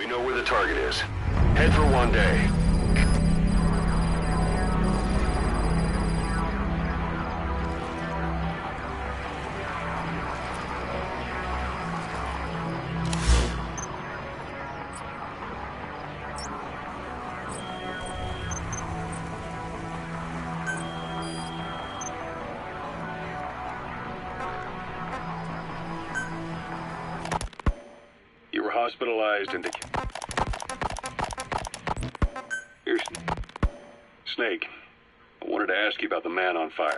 We know where the target is. Head for one day. You were hospitalized and... Here's... Snake. I wanted to ask you about the man on fire.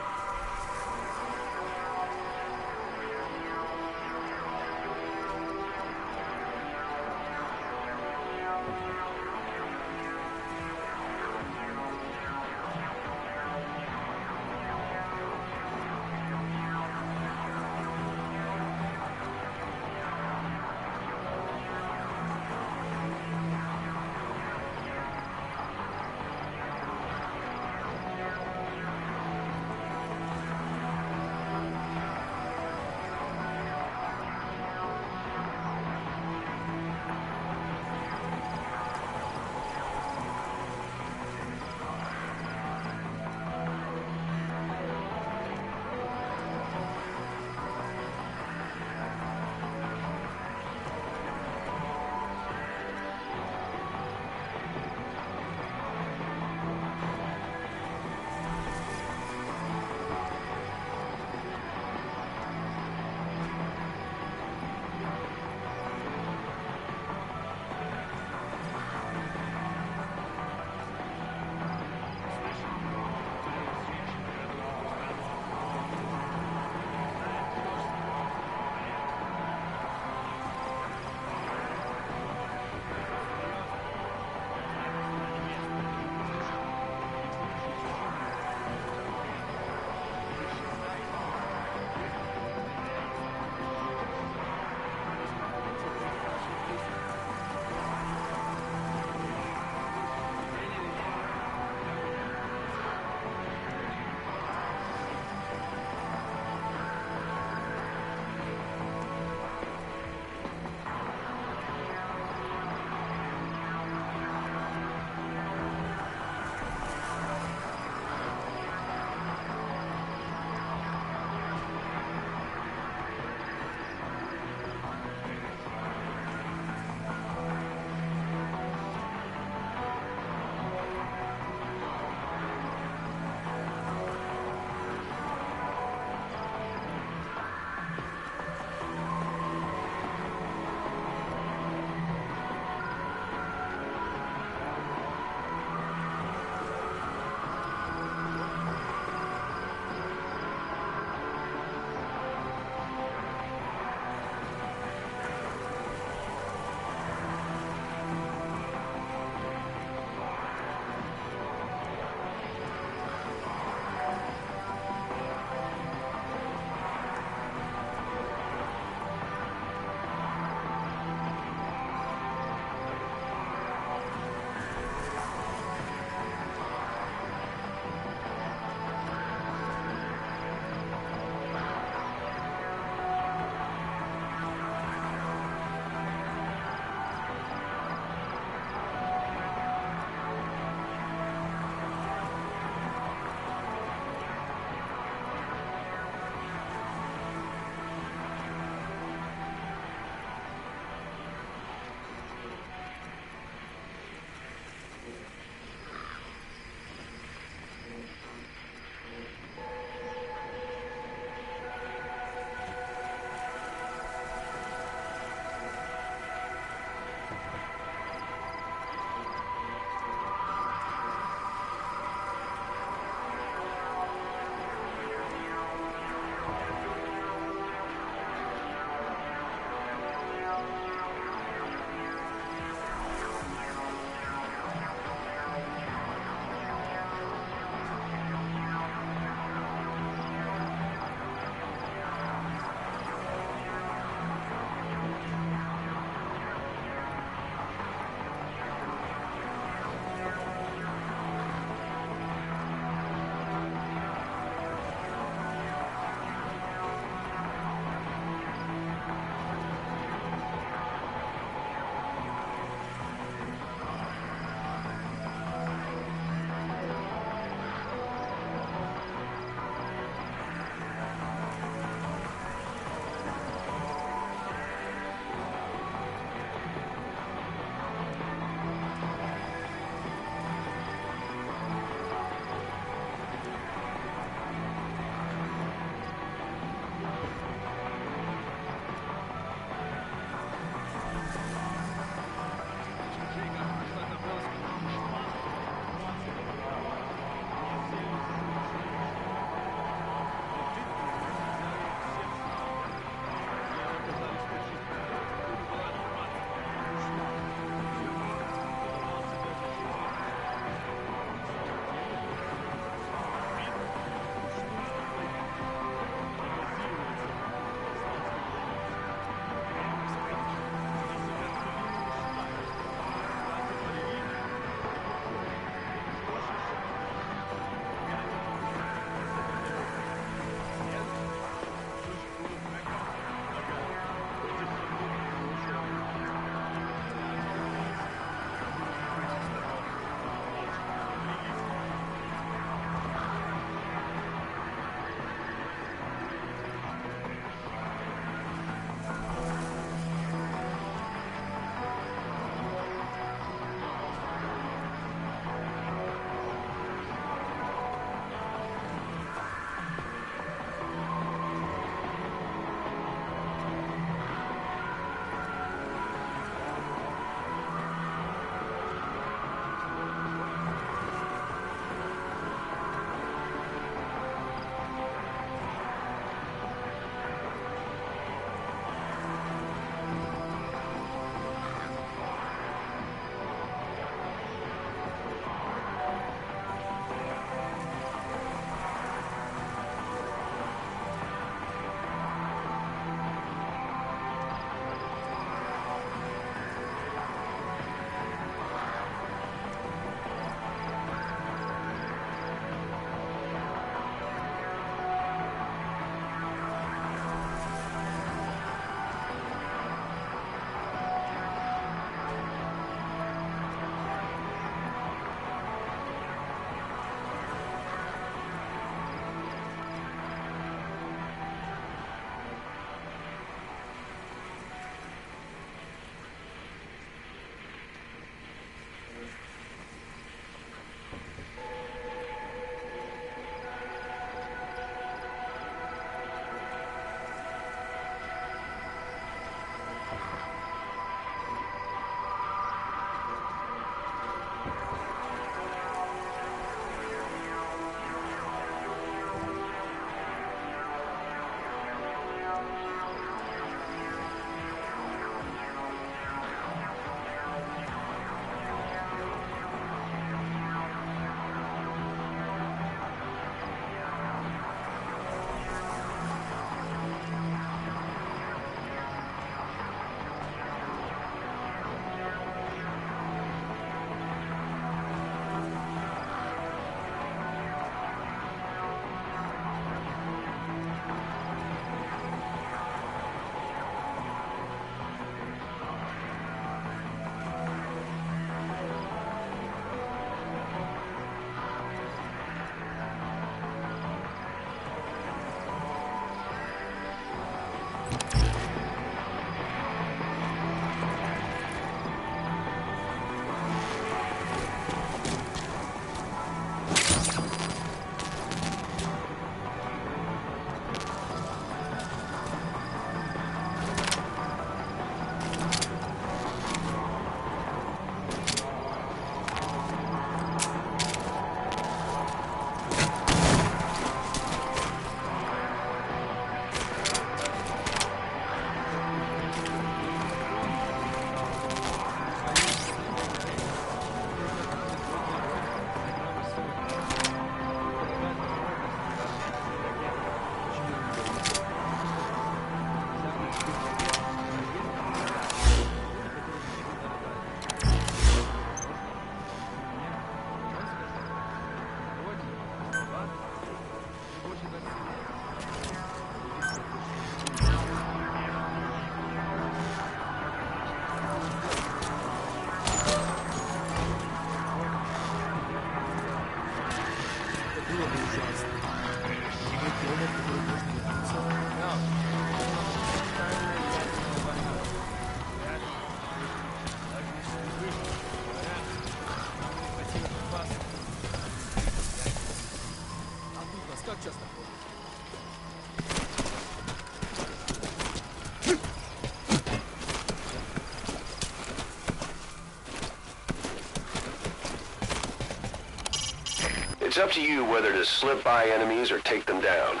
It's up to you whether to slip by enemies or take them down.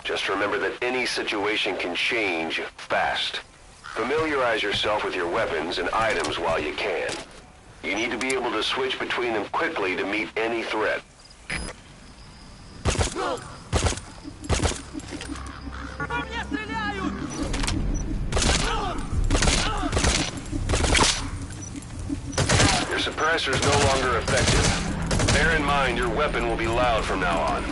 Just remember that any situation can change fast. Familiarize yourself with your weapons and items while you can. You need to be able to switch between them quickly to meet any threat. Your suppressor's no longer effective. Bear in mind your weapon will be loud from now on.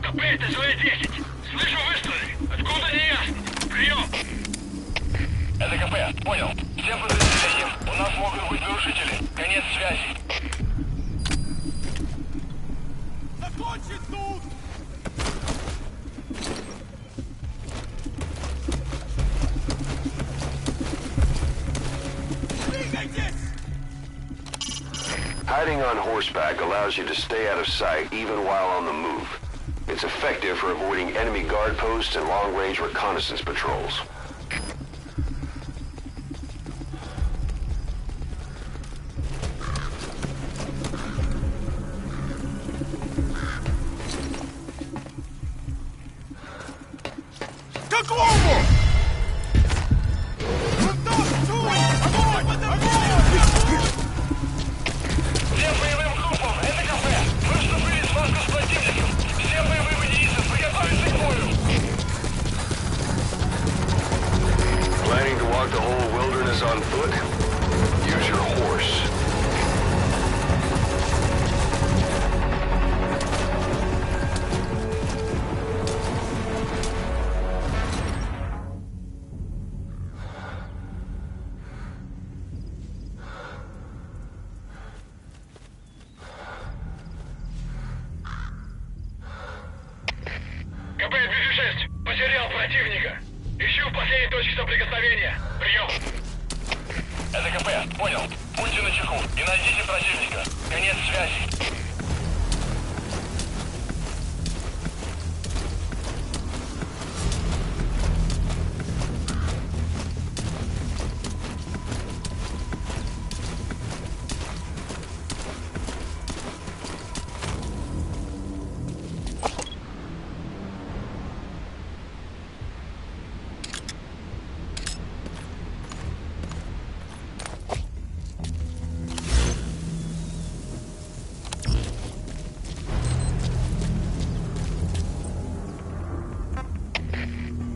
КП, это СВ-10. Слышу выстрелы. Откуда не ясно. Прием. Это КП, понял. Всем подразделениям. У нас могут быть нарушители. Конец связи. Закончить тут! Hiding on horseback allows you to stay out of sight even while on the move. It's effective for avoiding enemy guard posts and long-range reconnaissance patrols. Planning to walk the whole wilderness on foot? Use your horse. КП-206. Потерял противника. Ищу последней точки соприкосновения. Прием. Это КП. Понял. Будьте начеку и найдите противника. Конец связи.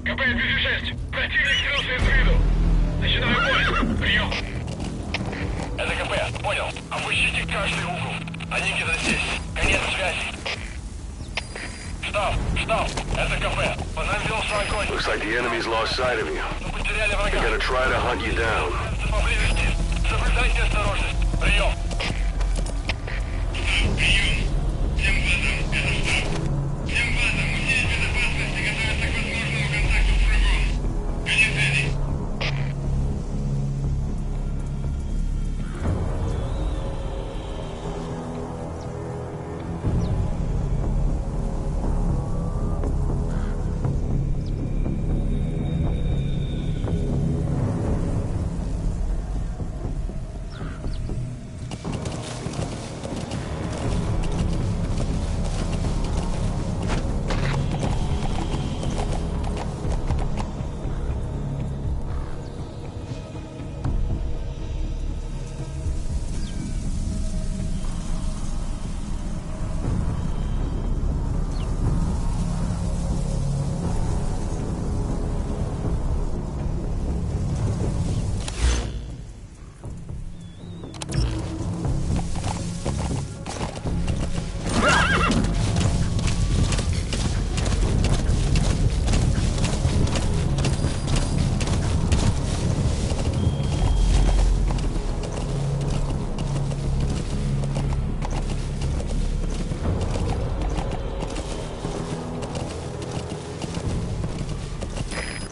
КП-206. Противник скрылся из виду. Начинаю бой. Прием. Это КП. Понял. Опустите каждый угол. Они где-то здесь. Конец связи. Штаб. Штаб. Это КП. Возобновился огонь. Looks like the enemy's lost sight of you. Мы потеряли врага. They're gonna try to hunt you down. Поблизости. Соблюдайте осторожность. Прием. Прием. Всем базам. Это штаб. Всем базам. Усилить безопасность и готовиться к возможному контакту с врагом. Конец связи.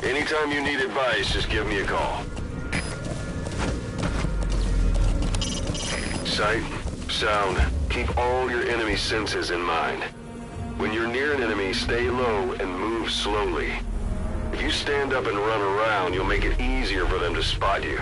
Anytime you need advice, just give me a call. Sight, sound, keep all your enemy senses in mind. When you're near an enemy, stay low and move slowly. If If you stand up and run around, you'll make it easier for them to spot you.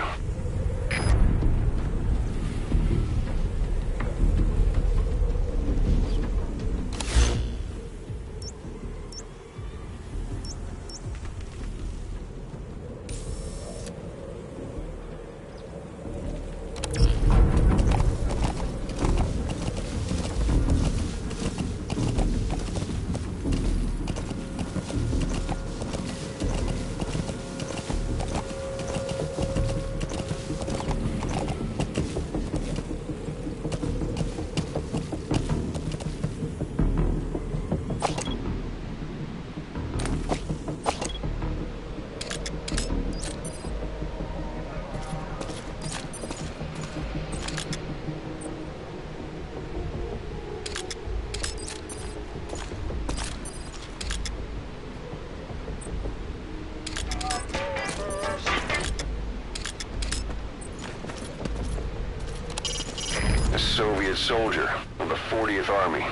Soviet soldier of the 40th Army.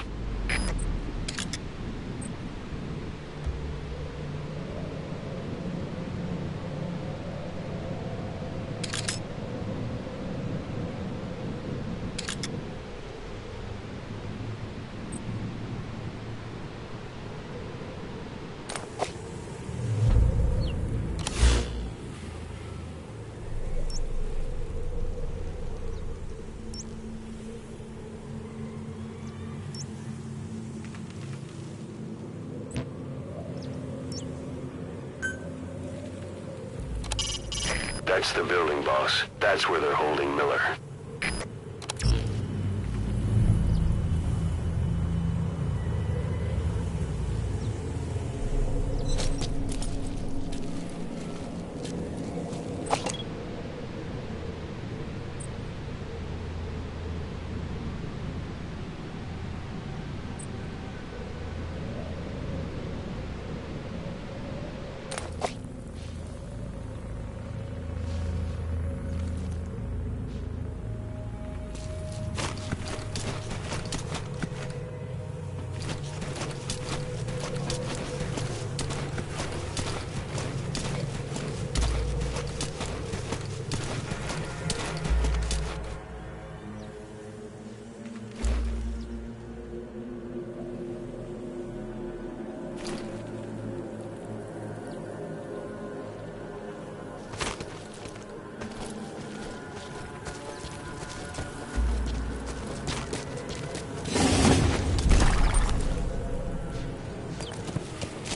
That's the building, boss. That's where they're holding Miller.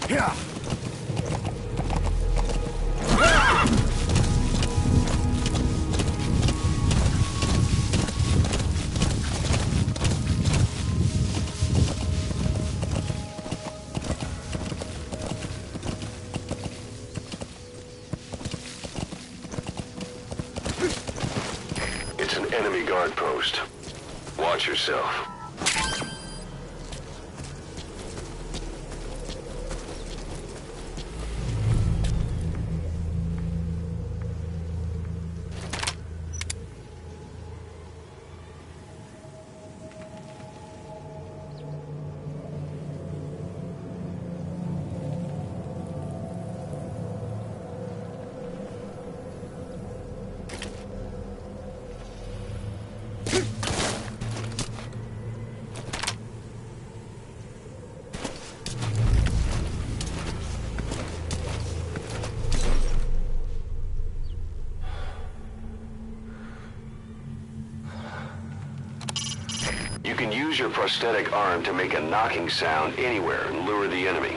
Yeah. It's an enemy guard post. Watch yourself. You can use your prosthetic arm to make a knocking sound anywhere and lure the enemy.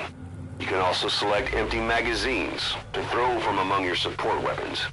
You can also select empty magazines to throw from among your support weapons.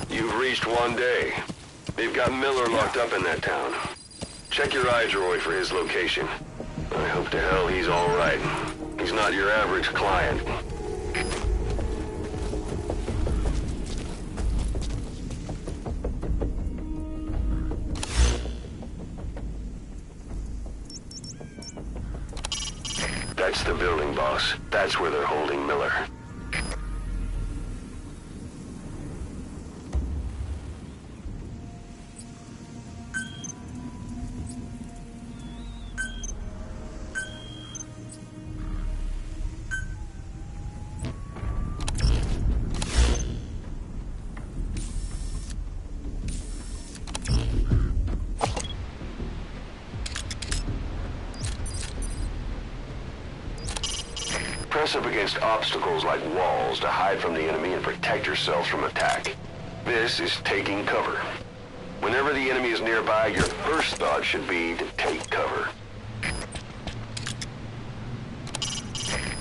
You've reached one day. They've got Miller locked up in that town. Check your iDroid for his location. I hope to hell he's all right. He's not your average client. That's the building, boss. That's where they're holding Miller. Press up against obstacles like walls to hide from the enemy and protect yourselves from attack. This is taking cover. Whenever the enemy is nearby, your first thought should be to take cover.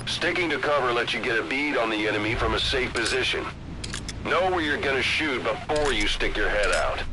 Sticking to cover lets you get a bead on the enemy from a safe position. Know where you're gonna shoot before you stick your head out.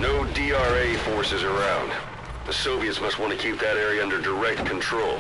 No D.R.A. forces around. The Soviets must want to keep that area under direct control.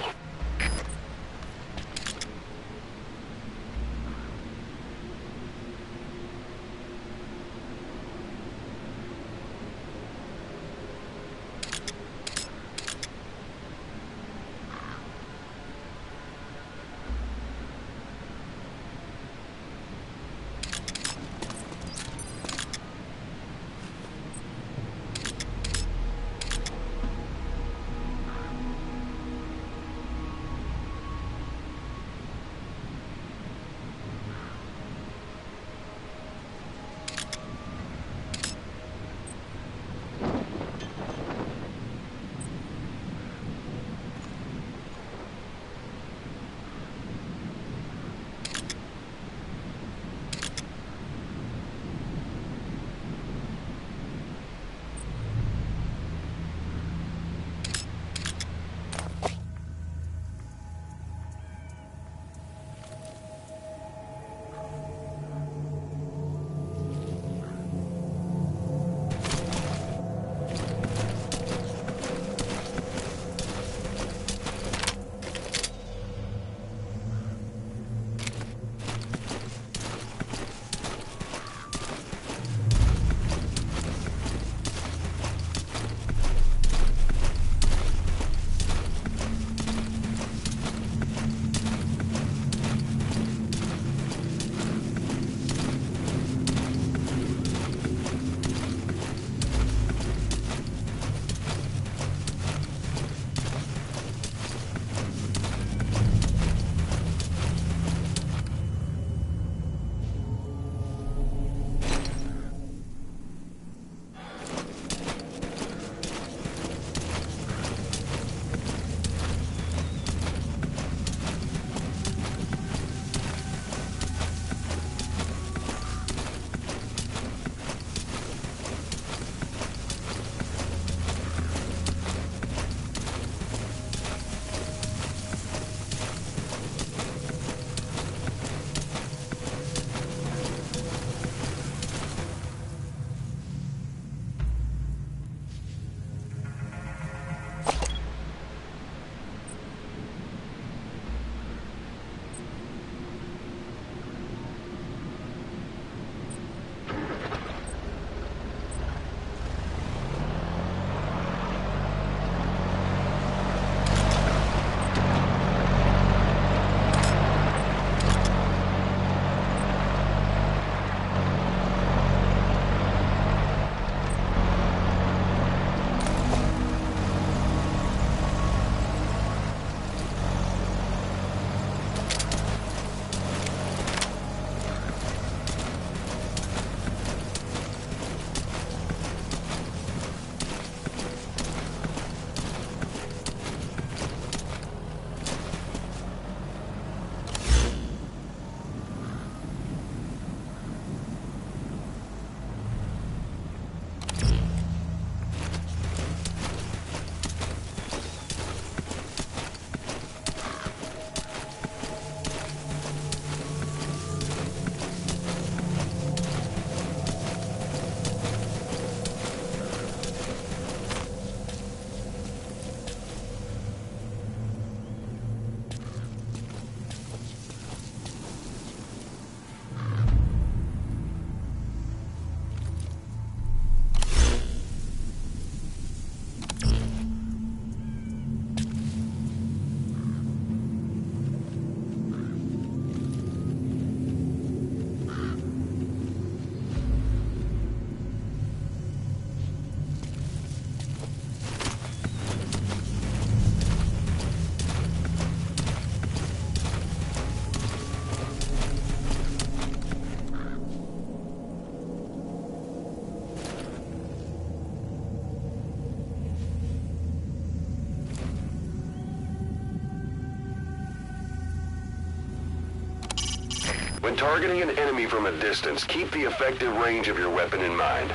When targeting an enemy from a distance, keep the effective range of your weapon in mind.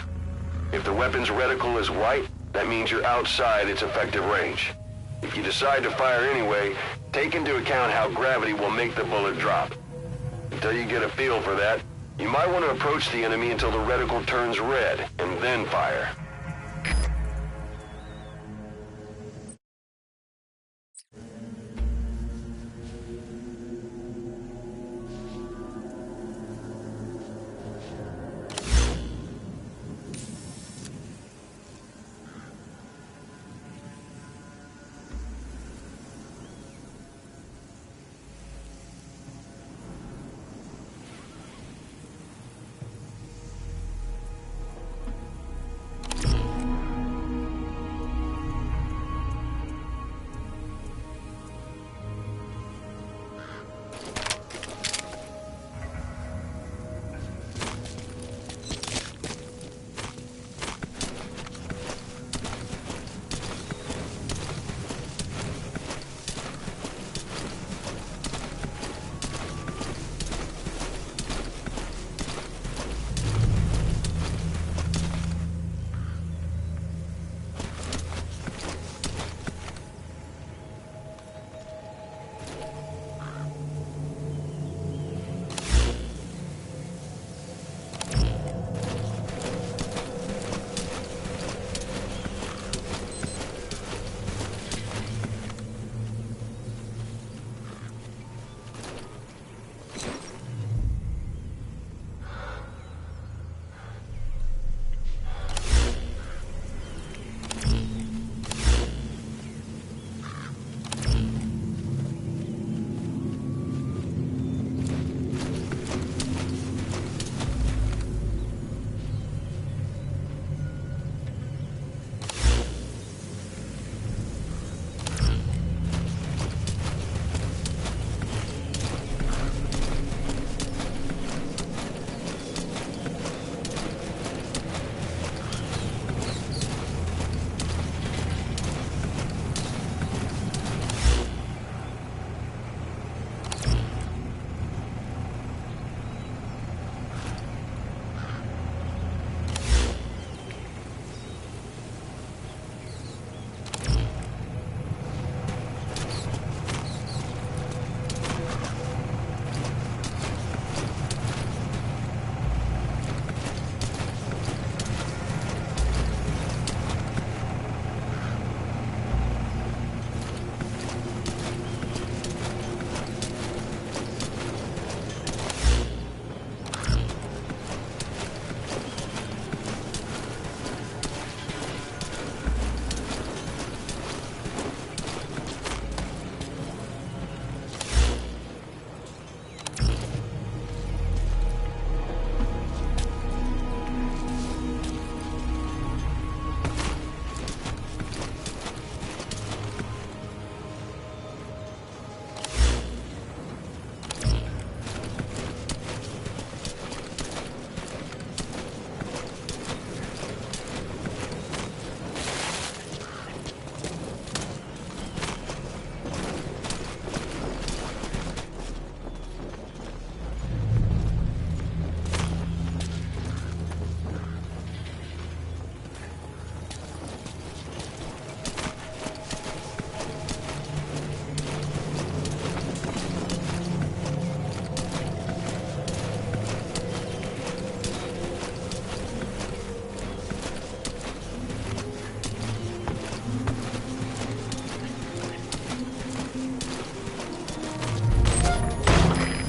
If the weapon's reticle is white, that means you're outside its effective range. If you decide to fire anyway, take into account how gravity will make the bullet drop. Until you get a feel for that, you might want to approach the enemy until the reticle turns red, and then fire.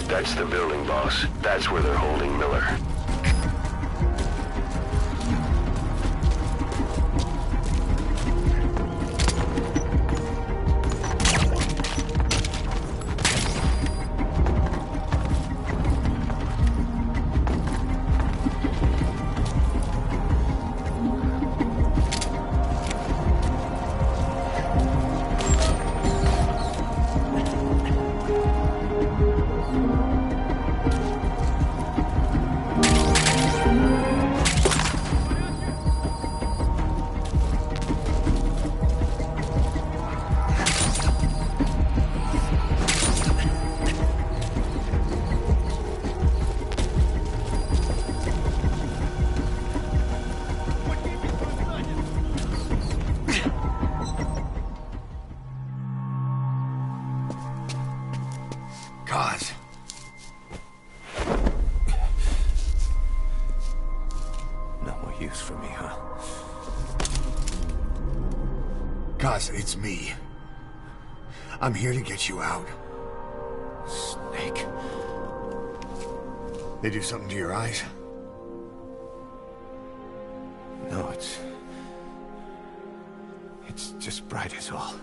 That's the building, boss. That's where they're holding Miller. Casa, it's me. I'm here to get you out. Snake. They do something to your eyes? No, it's just bright as all.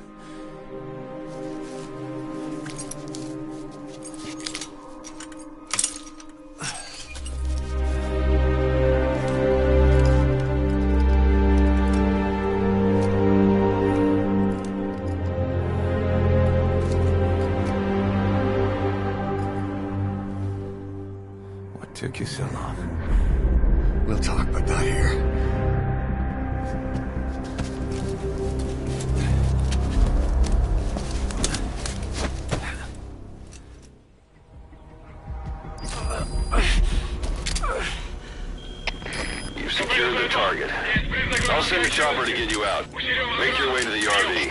What took you so long? We'll talk, but not here. You've secured the target. I'll send a chopper to get you out. Make your way to the RV.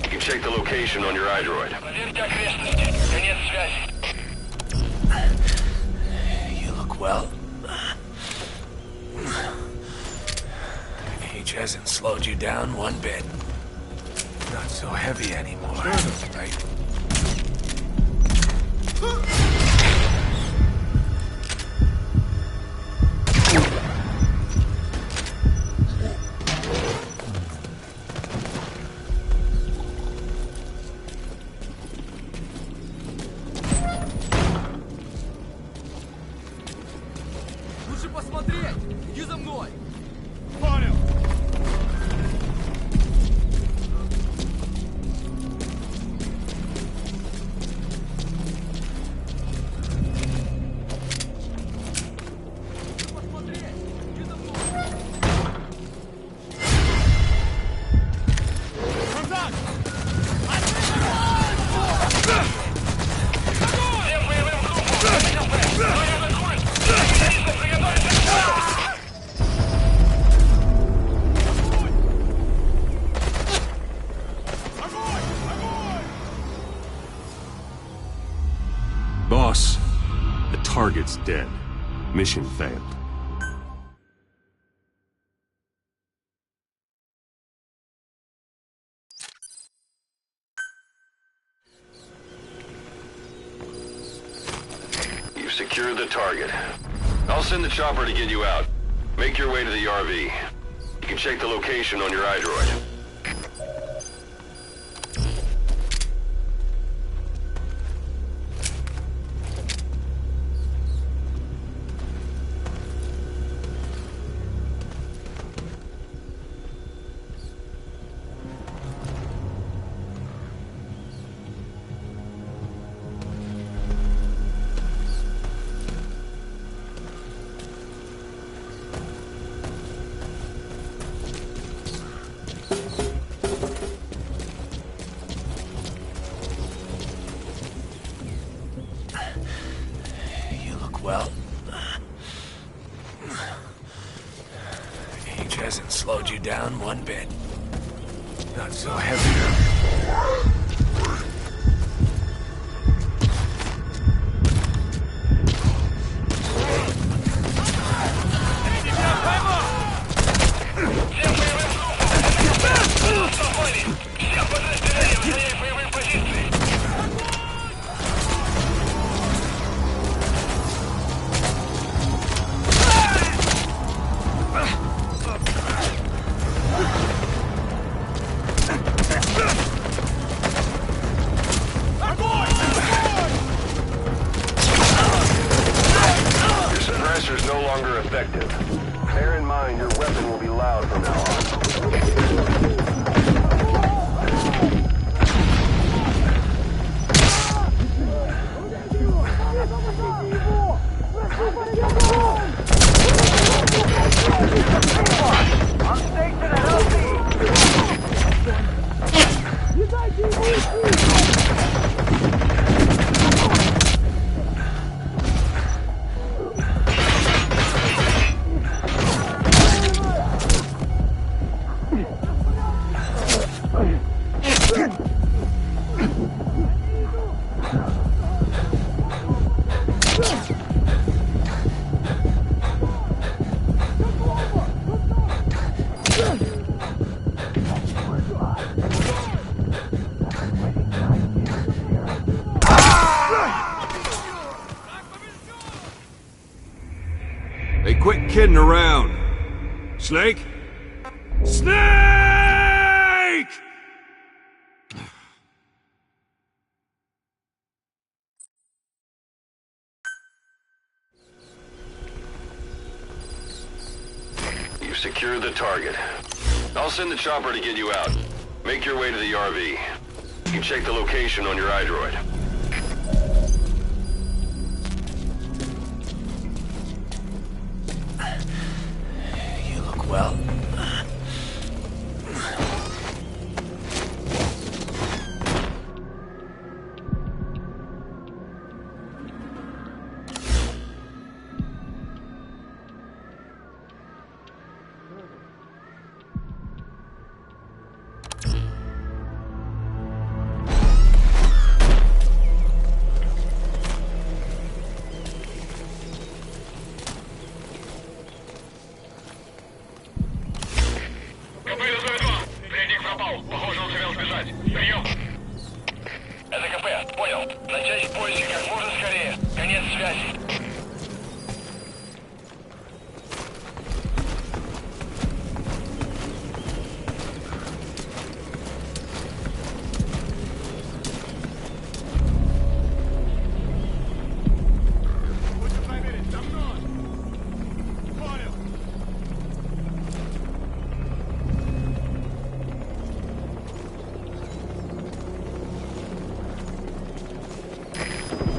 You can check the location on your iDroid. Проверьте окрестности. Конец связи. You look well. Age hasn't slowed you down one bit. Not so heavy anymore, right? Лучше посмотреть! Иди за мной! Понял. Посмотреть! Иди за мной! Назад! Всем боевым группам! Boss, the target's dead. Mission failed. You've secured the target. I'll send the chopper to get you out. Make your way to the RV. You can check the location on your iDroid. You look well. Age hasn't slowed you down one bit. Not so heavy. Всем боевым группам! Спокойно! Все подразделения занять боевые позиции! kidding around. Snake? Snake! You've secured the target. I'll send the chopper to get you out. Make your way to the RV. You can check the location on your iDroid. You look well. Похоже, он сумел сбежать. Прием! Это КП, понял. Начать поиски как можно скорее. Конец связи.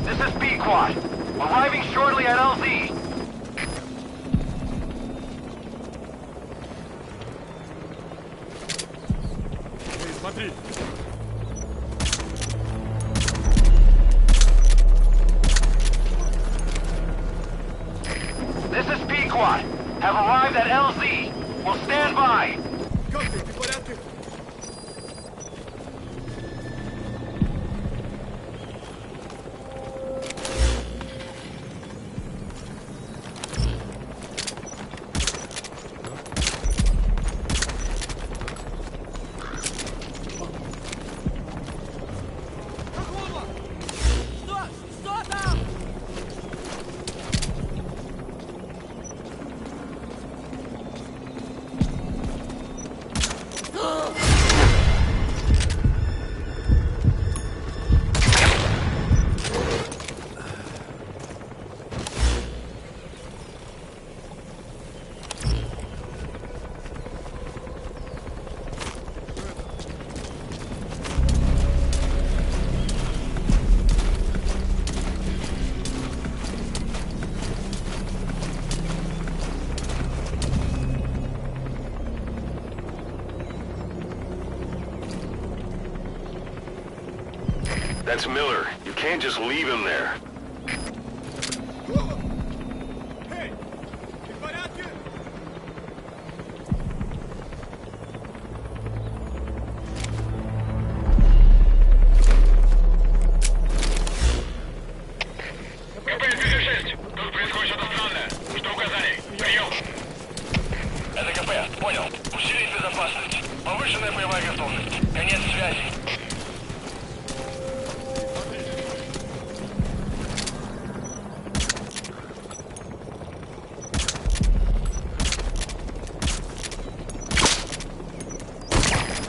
This is B-Quad. Arriving shortly at LZ. Смотри! This is B-Quad. Have arrived at LZ. Will stand by. Как ты? Ты в порядке? Что там? That's Miller. You can't just leave him there. Эй! Ты в порядке? КП-206. Тут происходит что-то странное. Что указали? Прием! Это КП, понял. Усилить безопасность. Повышенная боевая готовность. Конец связи.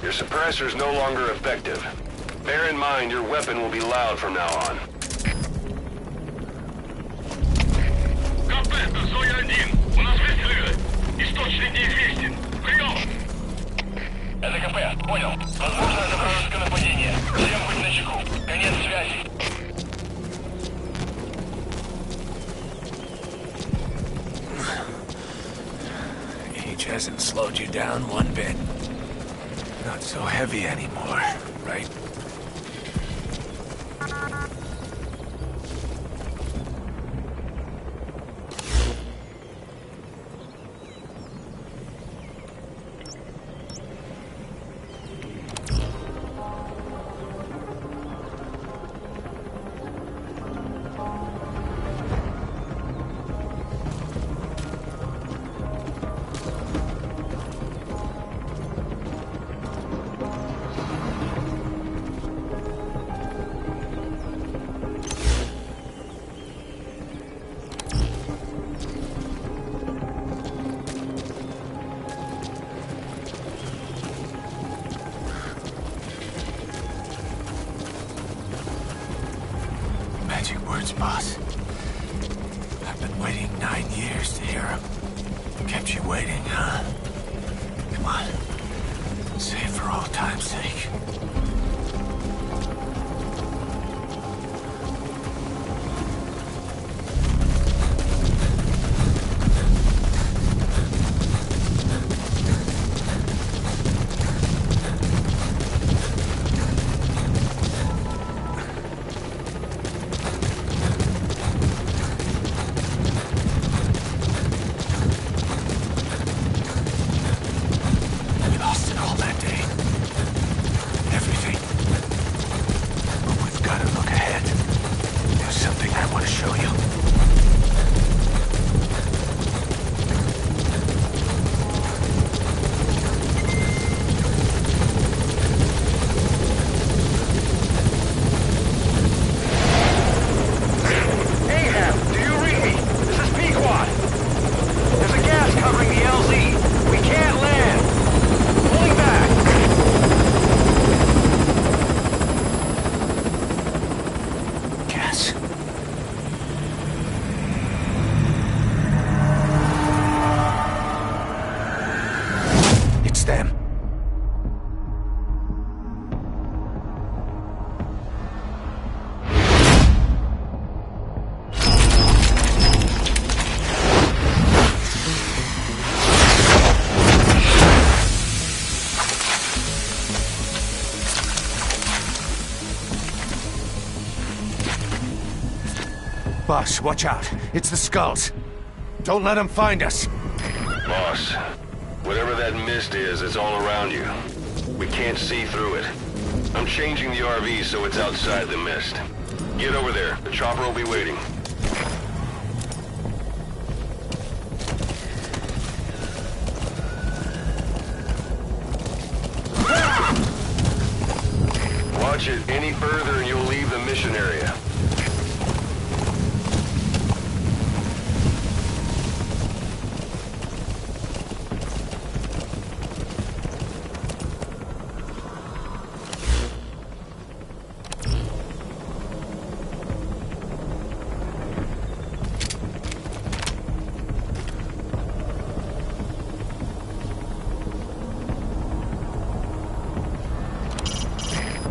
Your suppressor's no longer effective. Bear in mind, your weapon will be loud from now on. КП, тут зоне 1. У нас выстрелы. Источник неизвестен. Прием! Это КП, понял. Возможно, это вражеское нападение. Всем быть начеку. Конец связи. Age hasn't slowed you down one bit. Not so heavy anymore, right? words, boss. I've been waiting 9 years to hear them. Kept you waiting, huh? Come on. Say it for old time's sake. Boss, watch out. It's the skulls. Don't let them find us. Boss, whatever that mist is, it's all around you. We can't see through it. I'm changing the RV so it's outside the mist. Get over there. The chopper will be waiting. Watch it any further and you'll leave the mission area.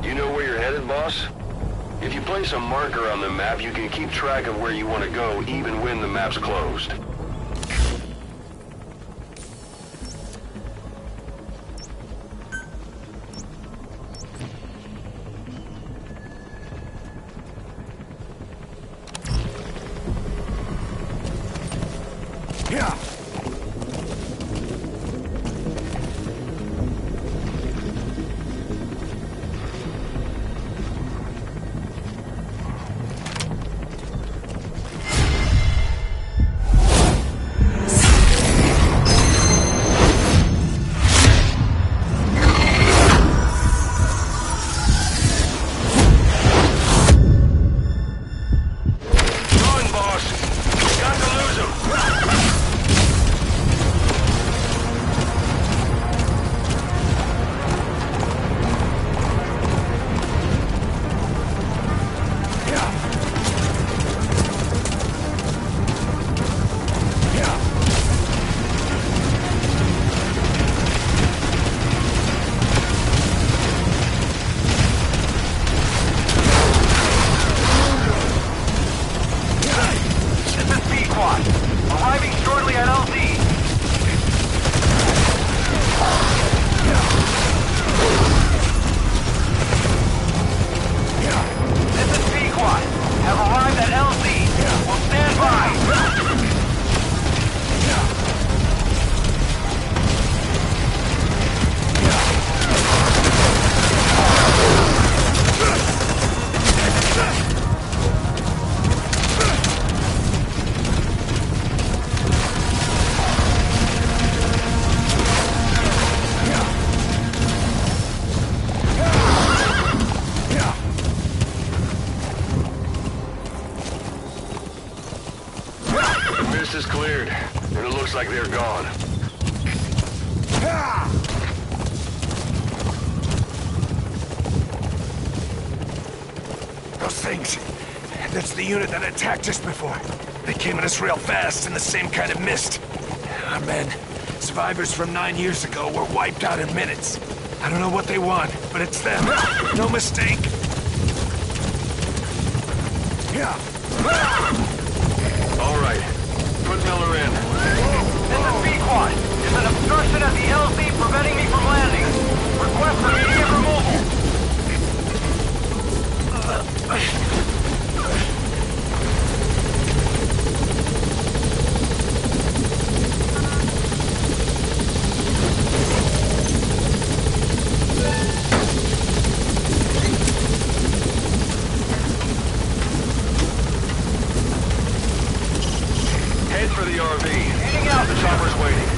You know where you're headed, boss? If you place a marker on the map, you can keep track of where you want to go, even when the map's closed. Yeah. Arriving shortly at LZ. This is P-Quad. Have arrived at LZ. We'll stand by. Is cleared, and it looks like they're gone. Those things, That's the unit that attacked us before. They came at us real fast in the same kind of mist. Our men, survivors from 9 years ago, were wiped out in minutes. I don't know what they want, but it's them. No mistake. Yeah. All right. Put Miller in. This is B-Quad. There's an obstruction at the LZ preventing me from landing. Request immediate removal. Head for the RV. Heading out. The chopper's waiting.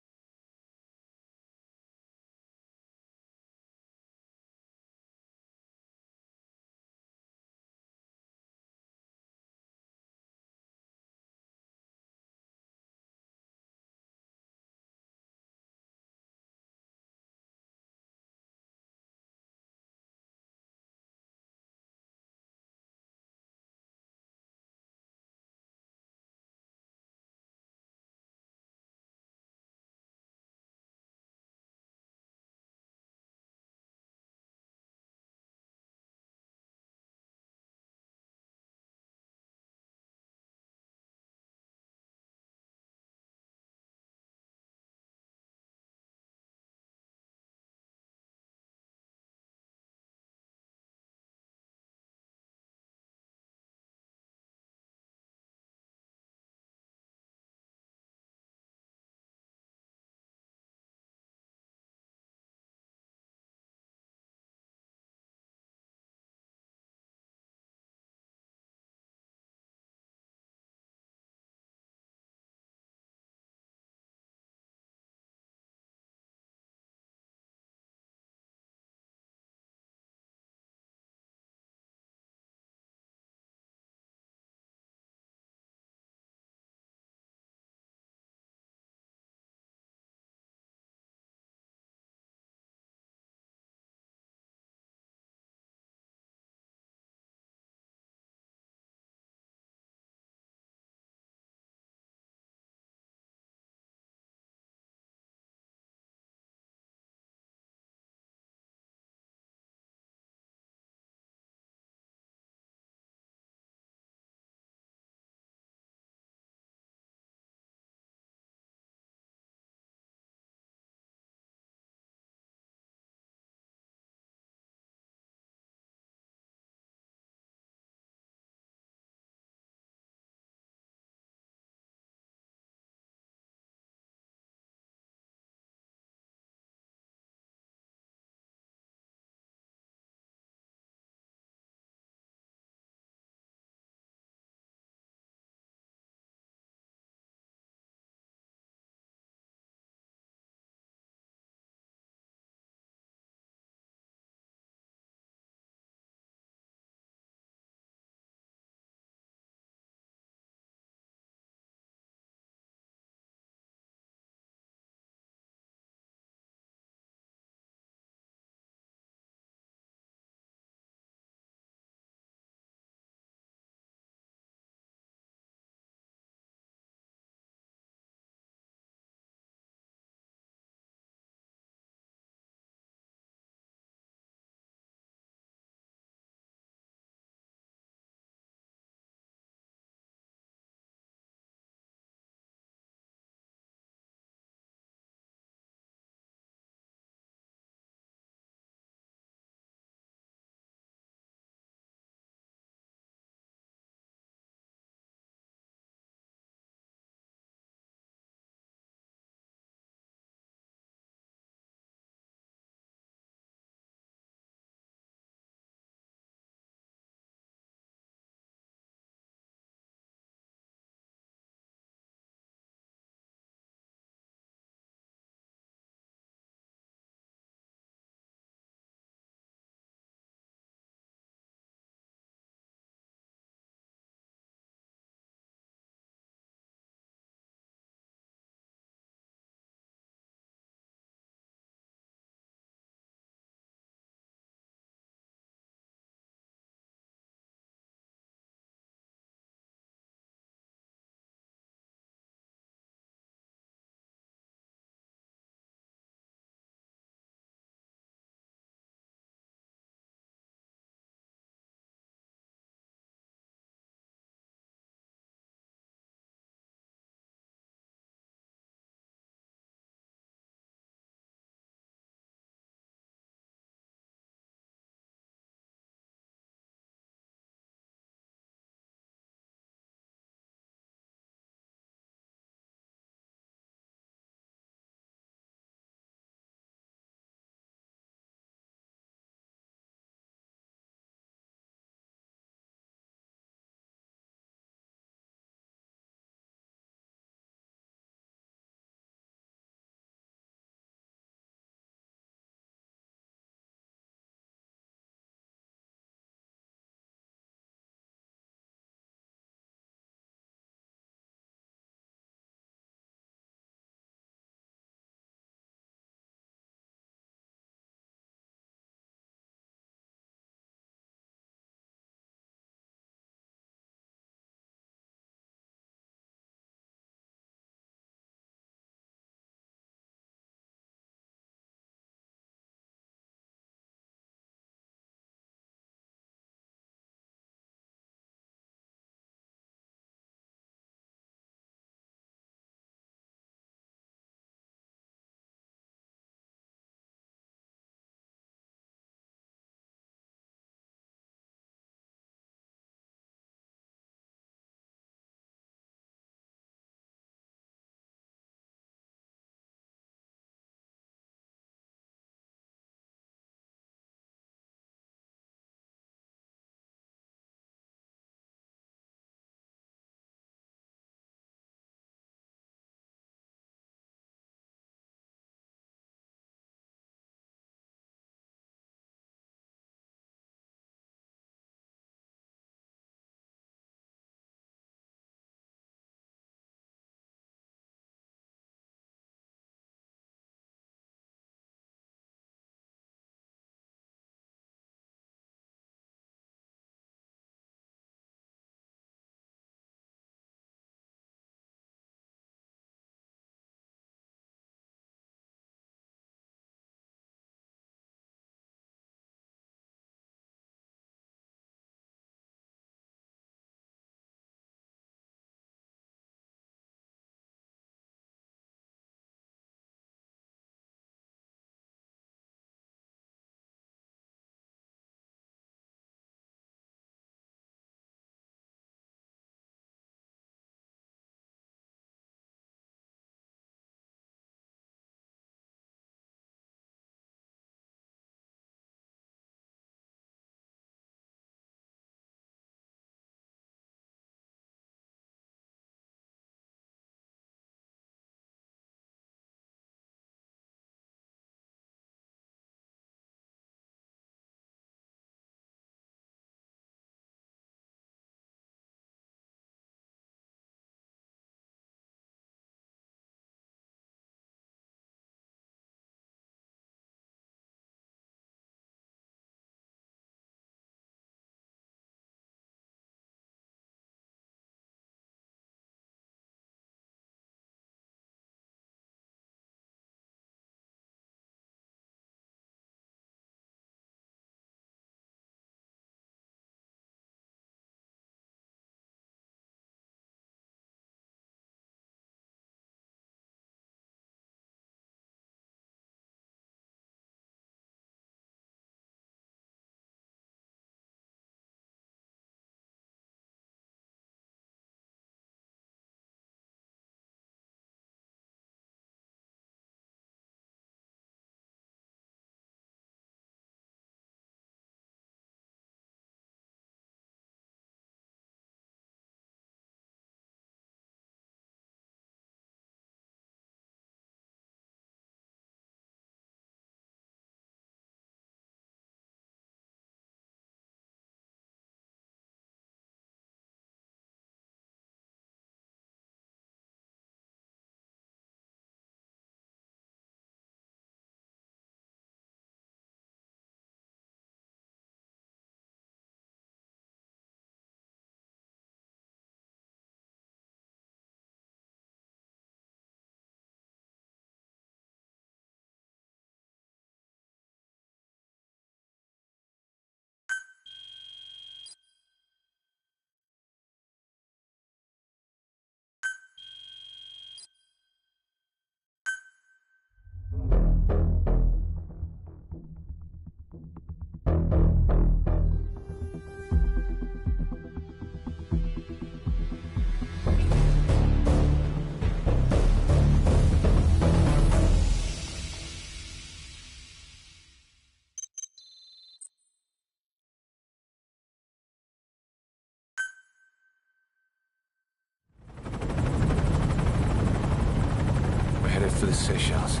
headed for the Seychelles.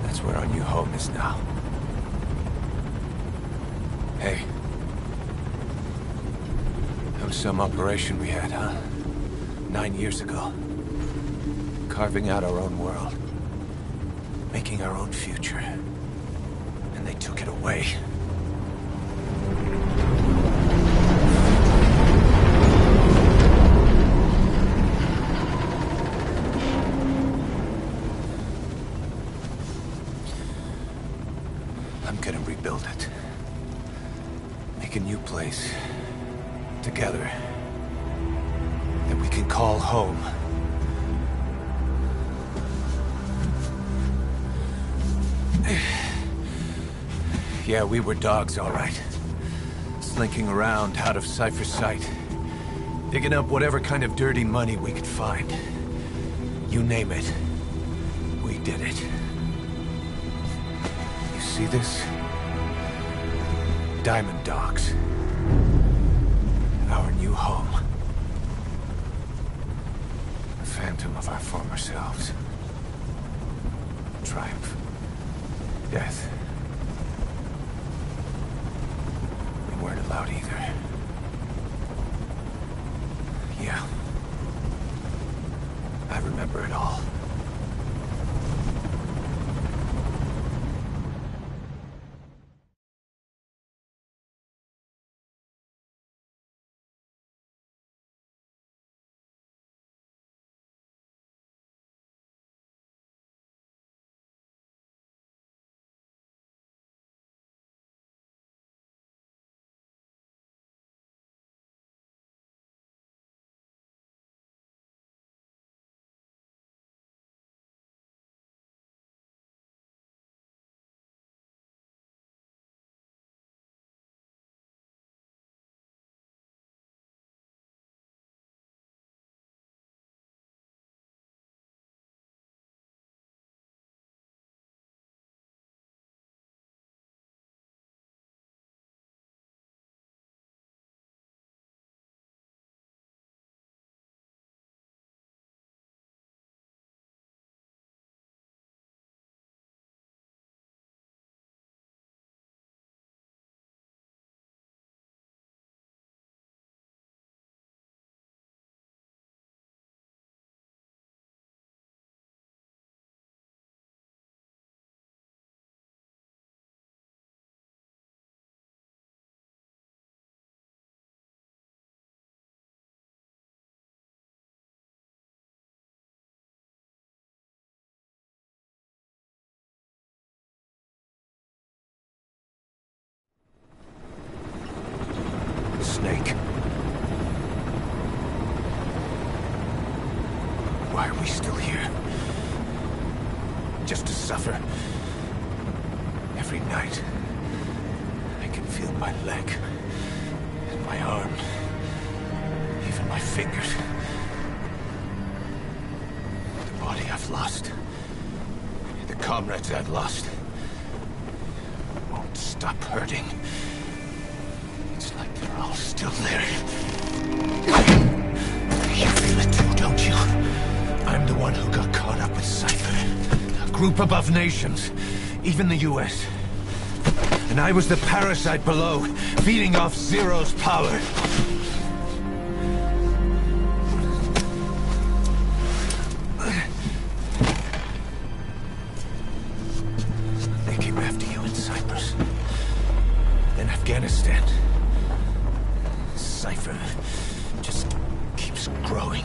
That's where our new home is now. Hey. That was some operation we had, huh? 9 years ago. Carving out our own world. Making our own future. And they took it away. I'm gonna rebuild it. Make a new place. Together. That we can call home. Yeah, we were dogs, all right. Slinking around out of Cypher's sight. Digging up whatever kind of dirty money we could find. You name it. We did it. You see this? Diamond Dogs. Our new home. A phantom of our former selves. Triumph. Death. We weren't allowed either. Yeah. I remember it all. Snake. Why are we still here? Just to suffer. Every night, I can feel my leg, and my arm, even my fingers. The body I've lost, the comrades I've lost, won't stop hurting. It's like they're all still there. You feel it too, don't you? I'm the one who got caught up with Cypher. A group above nations, even the US. And I was the parasite below, feeding off Zero's power. They came after you in Cyprus. Then Afghanistan. Cypher just keeps growing.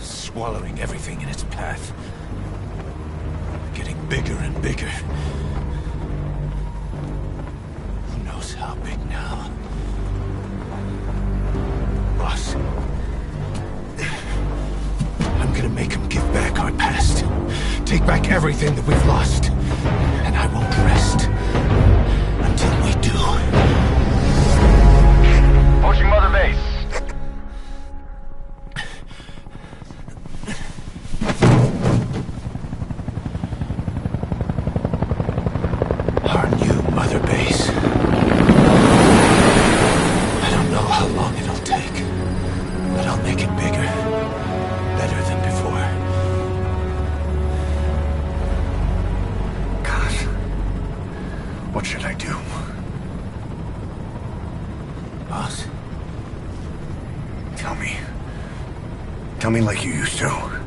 Swallowing everything in its path. Getting bigger and bigger. Who knows how big now? Boss. I'm gonna make him give back our past. Take back everything that we've lost. And I won't rest until we do. Approaching Mother Base. Our new Mother Base. I don't know how long it'll take, but I'll make it bigger. Better than before. What should I do? Boss? Tell me. Tell me like you used to.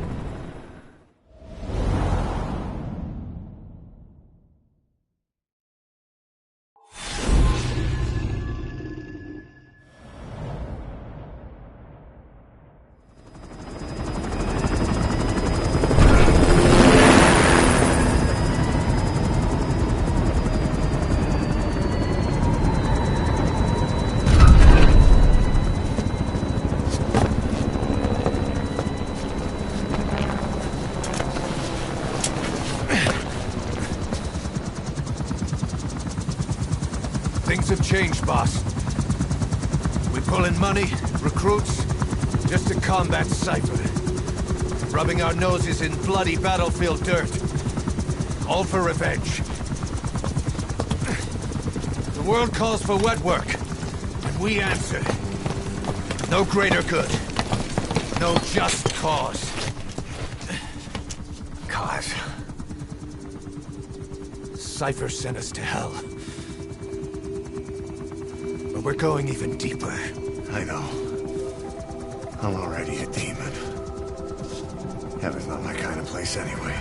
Things have changed, boss. We pull in money, recruits, just to combat Cypher. Rubbing our noses in bloody battlefield dirt. All for revenge. The world calls for wet work, and we answer. No greater good. No just cause. Cause? Cypher sent us to hell. But we're going even deeper. I know. I'm already a demon. Heaven's not my kind of place anyway.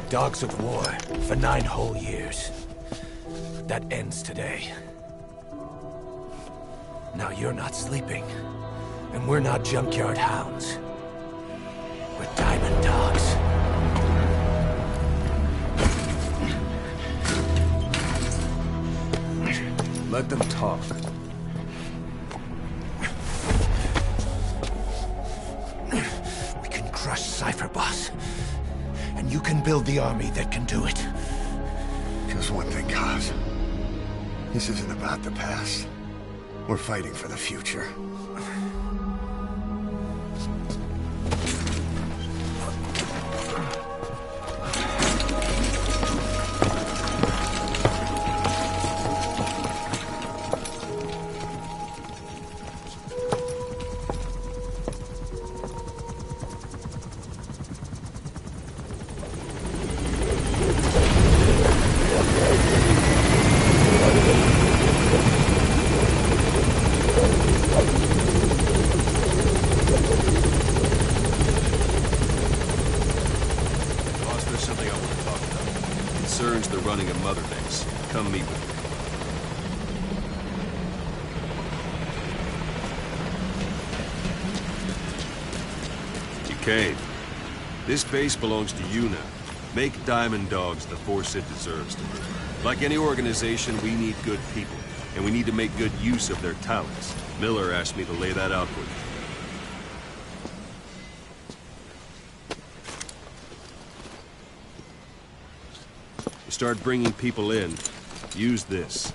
Dogs of war for 9 whole years. That ends today. Now you're not sleeping, and we're not junkyard hounds. We're diamond dogs. Let them talk. We can crush Cypher, boss. And you can build the army that can do it. Just one thing, Kaz. This isn't about the past. We're fighting for the future. The running of Mother Base. Come meet with me. You came. This base belongs to you now. Make Diamond Dogs the force it deserves to be. Like any organization, we need good people, and we need to make good use of their talents. Miller asked me to lay that out for you. Start bringing people in, use this.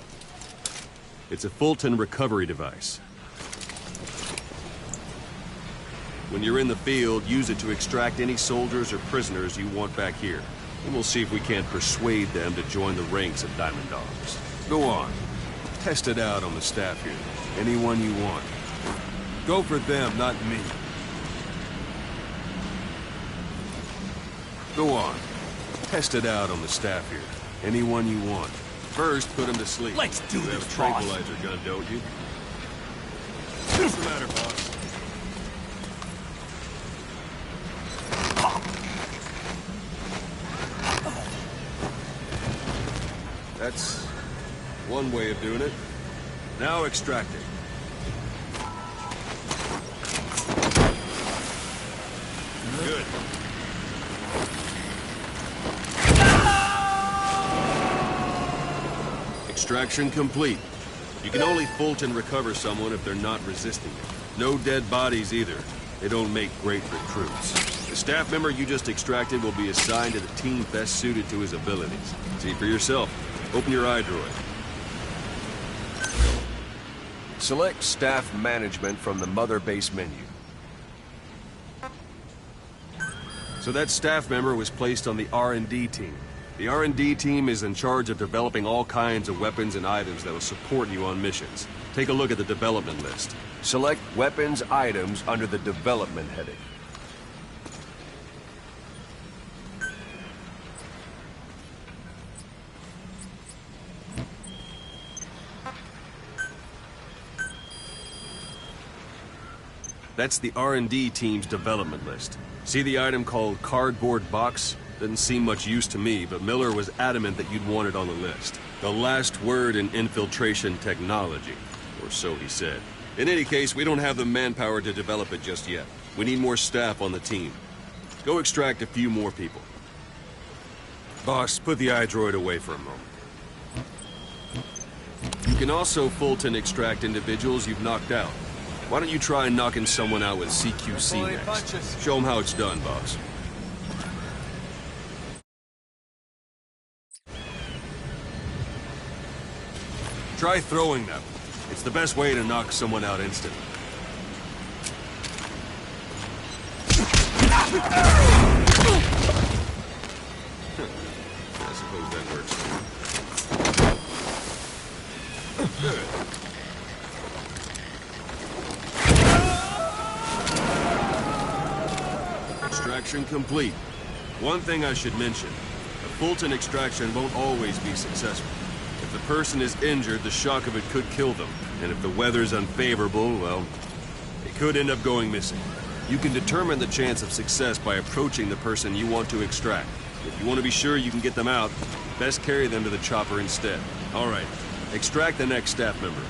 It's a Fulton recovery device. When you're in the field, use it to extract any soldiers or prisoners you want back here. And we'll see if we can't persuade them to join the ranks of Diamond Dogs. Go on. Test it out on the staff here. Anyone you want. Go for them, not me. Go on. Test it out on the staff here. Anyone you want. First, put them to sleep. Let's do you this, have a tranquilizer gun, don't you? What's the matter, boss? That's one way of doing it. Now extract it. Good. Extraction complete. You can only Fulton recover someone if they're not resisting it. No dead bodies either. They don't make great recruits. The staff member you just extracted will be assigned to the team best suited to his abilities. See for yourself. Open your iDroid. Select staff management from the Mother Base menu. So that staff member was placed on the R&D team. The R&D team is in charge of developing all kinds of weapons and items that will support you on missions. Take a look at the development list. Select weapons items under the development heading. That's the R&D team's development list. See the item called cardboard box? Didn't seem much use to me, but Miller was adamant that you'd want it on the list. The last word in infiltration technology, or so he said. In any case, we don't have the manpower to develop it just yet. We need more staff on the team. Go extract a few more people. Boss, put the iDroid away for a moment. You can also Fulton extract individuals you've knocked out. Why don't you try knocking someone out with CQC next? Punches. Show them how it's done, boss. Try throwing them. It's the best way to knock someone out instantly. I suppose that works. Good. Extraction complete. One thing I should mention. A Fulton extraction won't always be successful. If the person is injured, the shock of it could kill them. And if the weather's unfavorable, well, they could end up going missing. You can determine the chance of success by approaching the person you want to extract. If you want to be sure you can get them out, best carry them to the chopper instead. All right, extract the next staff member.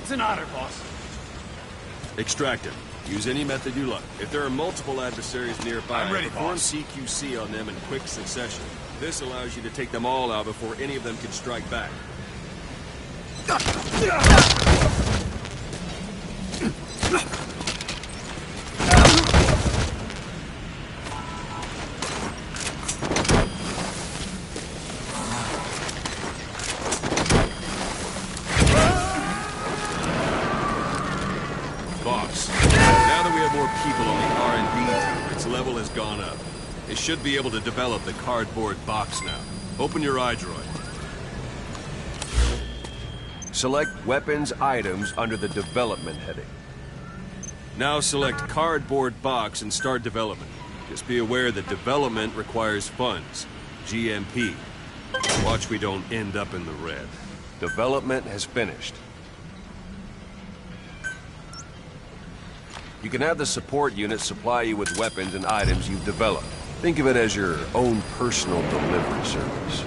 It's an honor, boss. Extract him. Use any method you like. If there are multiple adversaries nearby, I'm ready, perform boss. CQC on them in quick succession. This allows you to take them all out before any of them can strike back. Boss, now that we have more people on the R&D team, its level has gone up. It should be able to develop the cardboard box now. Open your iDroid. Select weapons items under the development heading. Now select cardboard box and start development. Just be aware that development requires funds. GMP. Watch we don't end up in the red. Development has finished. You can have the support unit supply you with weapons and items you've developed. Think of it as your own personal delivery service.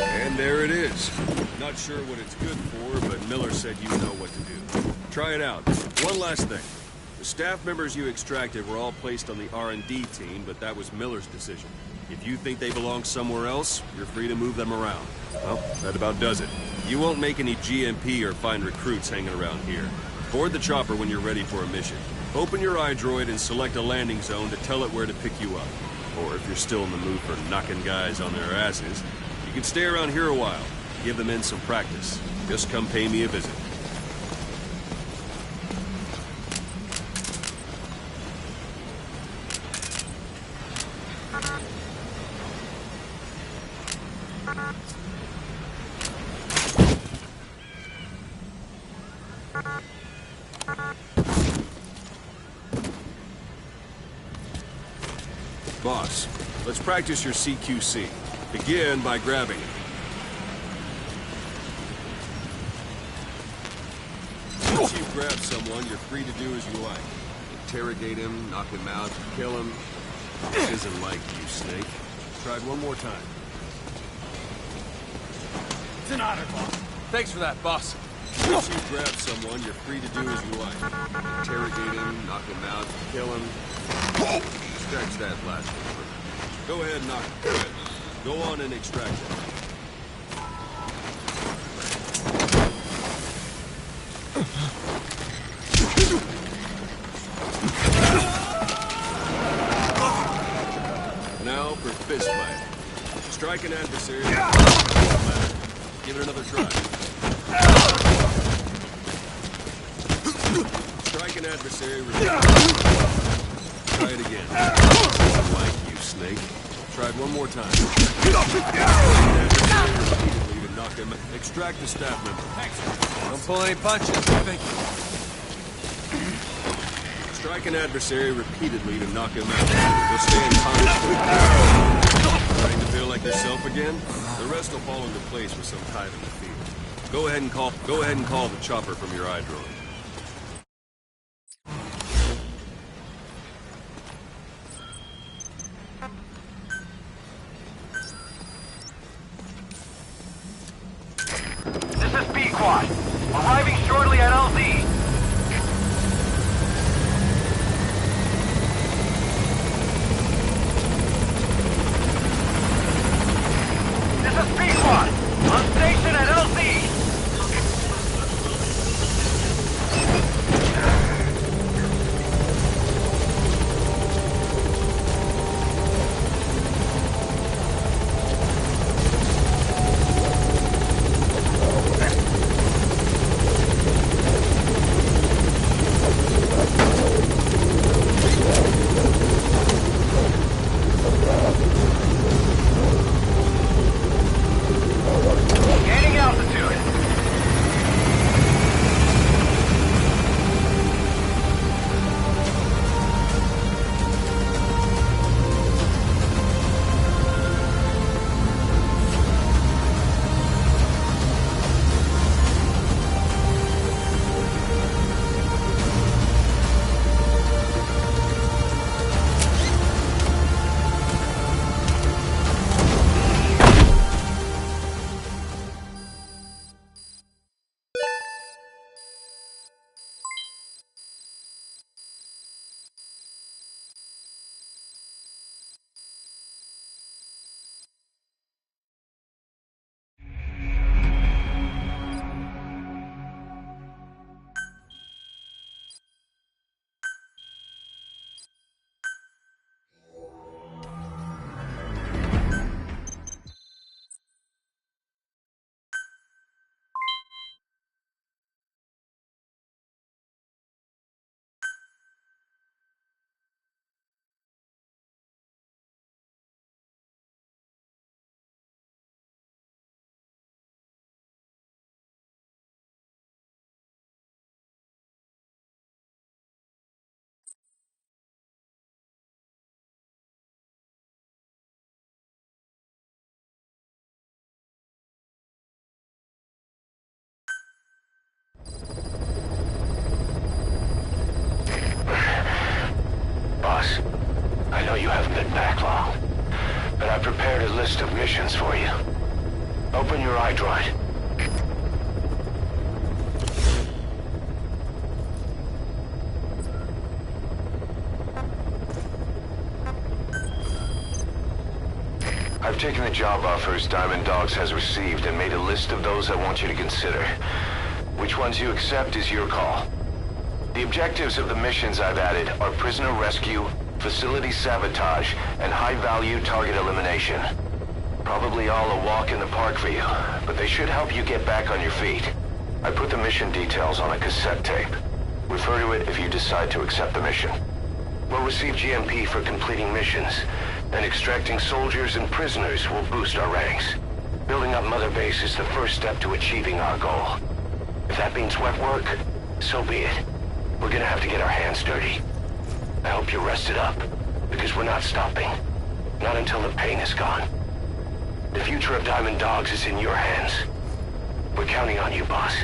And there it is. Not sure what it's good for, but Miller said you know what to do. Try it out. One last thing. The staff members you extracted were all placed on the R&D team, but that was Miller's decision. If you think they belong somewhere else, you're free to move them around. Well, that about does it. You won't make any GMP or find recruits hanging around here. Board the chopper when you're ready for a mission. Open your iDroid and select a landing zone to tell it where to pick you up. Or if you're still in the mood for knocking guys on their asses, you can stay around here a while. Give the men some practice. Just come pay me a visit. Boss, let's practice your CQC. Begin by grabbing it. Once you've grabbed someone, you're free to do as you like. Interrogate him, knock him out, kill him. This isn't like you, Snake. Try it one more time. It's an honor, boss. Thanks for that, boss. Once you've grabbed someone, you're free to do as you like. Interrogate him, knock him out, kill him. Scratch that last one for me. Go ahead, knock. Go on and extract it. Now for fist fight. Strike an adversary. Give it another try. Strike an adversary. Try it again. Like you, Snake. Try it one more time. Repeatedly to knock him. Extract the staff member. Don't pull any punches. Thank you. Strike an adversary repeatedly to knock him out. He'll stay in contact. Starting to feel like yourself again? The rest will fall into place with some time in the field. Go ahead and call the chopper from your eye drone. This is B-Quad. Arriving shortly at LZ. This is B-Quad. On station at LZ. Gaining altitude. Boss, I know you haven't been back long, but I prepared a list of missions for you. Open your iDroid. I've taken the job offers Diamond Dogs has received and made a list of those I want you to consider. Which ones you accept is your call. The objectives of the missions I've added are prisoner rescue, facility sabotage, and high-value target elimination. Probably all a walk in the park for you, but they should help you get back on your feet. I put the mission details on a cassette tape. Refer to it if you decide to accept the mission. We'll receive GMP for completing missions, and extracting soldiers and prisoners will boost our ranks. Building up Mother Base is the first step to achieving our goal. If that means wet work, so be it. We're gonna have to get our hands dirty. I hope you're rested up, because we're not stopping. Not until the pain is gone. The future of Diamond Dogs is in your hands. We're counting on you, boss.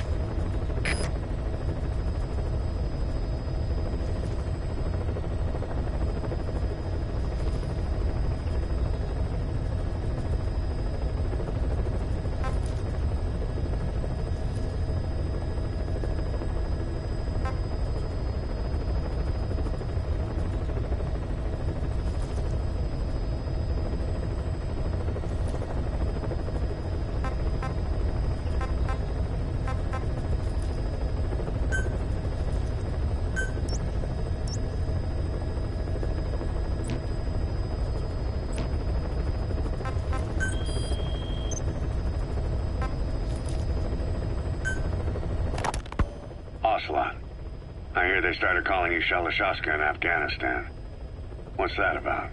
started calling you Shalashaska in Afghanistan. What's that about?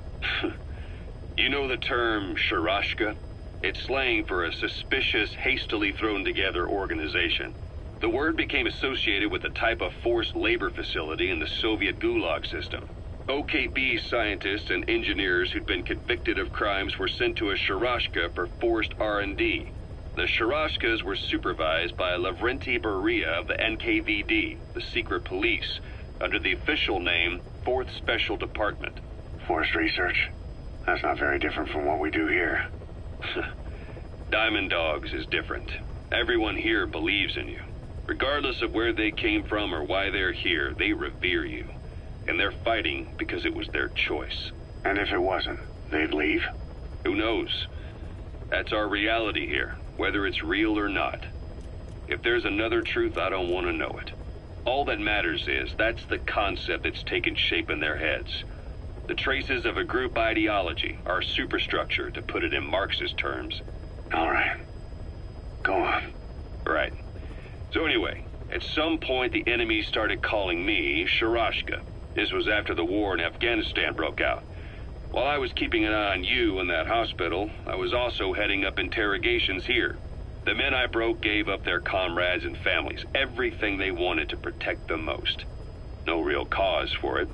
You know the term Sharashka? It's slang for a suspicious, hastily thrown together organization. The word became associated with a type of forced labor facility in the Soviet Gulag system. OKB scientists and engineers who'd been convicted of crimes were sent to a Sharashka for forced R&D. The Sharashkas were supervised by Lavrenti Beria of the NKVD, the secret police, under the official name 4th Special Department. Forced research? That's not very different from what we do here. Diamond Dogs is different. Everyone here believes in you. Regardless of where they came from or why they're here, they revere you. And they're fighting because it was their choice. And if it wasn't, they'd leave? Who knows? That's our reality here, whether it's real or not. If there's another truth, I don't want to know it. All that matters is that's the concept that's taken shape in their heads. The traces of a group ideology, our superstructure, to put it in Marxist terms. All right. Go on. Right. So anyway, at some point the enemy started calling me Sharashka. This was after the war in Afghanistan broke out. While I was keeping an eye on you in that hospital, I was also heading up interrogations here. The men I broke gave up their comrades and families, everything they wanted to protect them most. No real cause for it.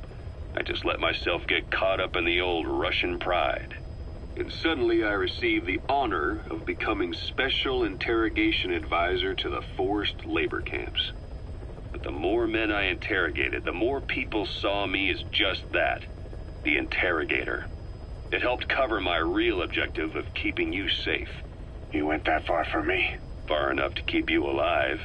I just let myself get caught up in the old Russian pride. And suddenly I received the honor of becoming Special Interrogation Advisor to the forced labor camps. But the more men I interrogated, the more people saw me as just that, the interrogator. It helped cover my real objective of keeping you safe. You went that far for me? Far enough to keep you alive.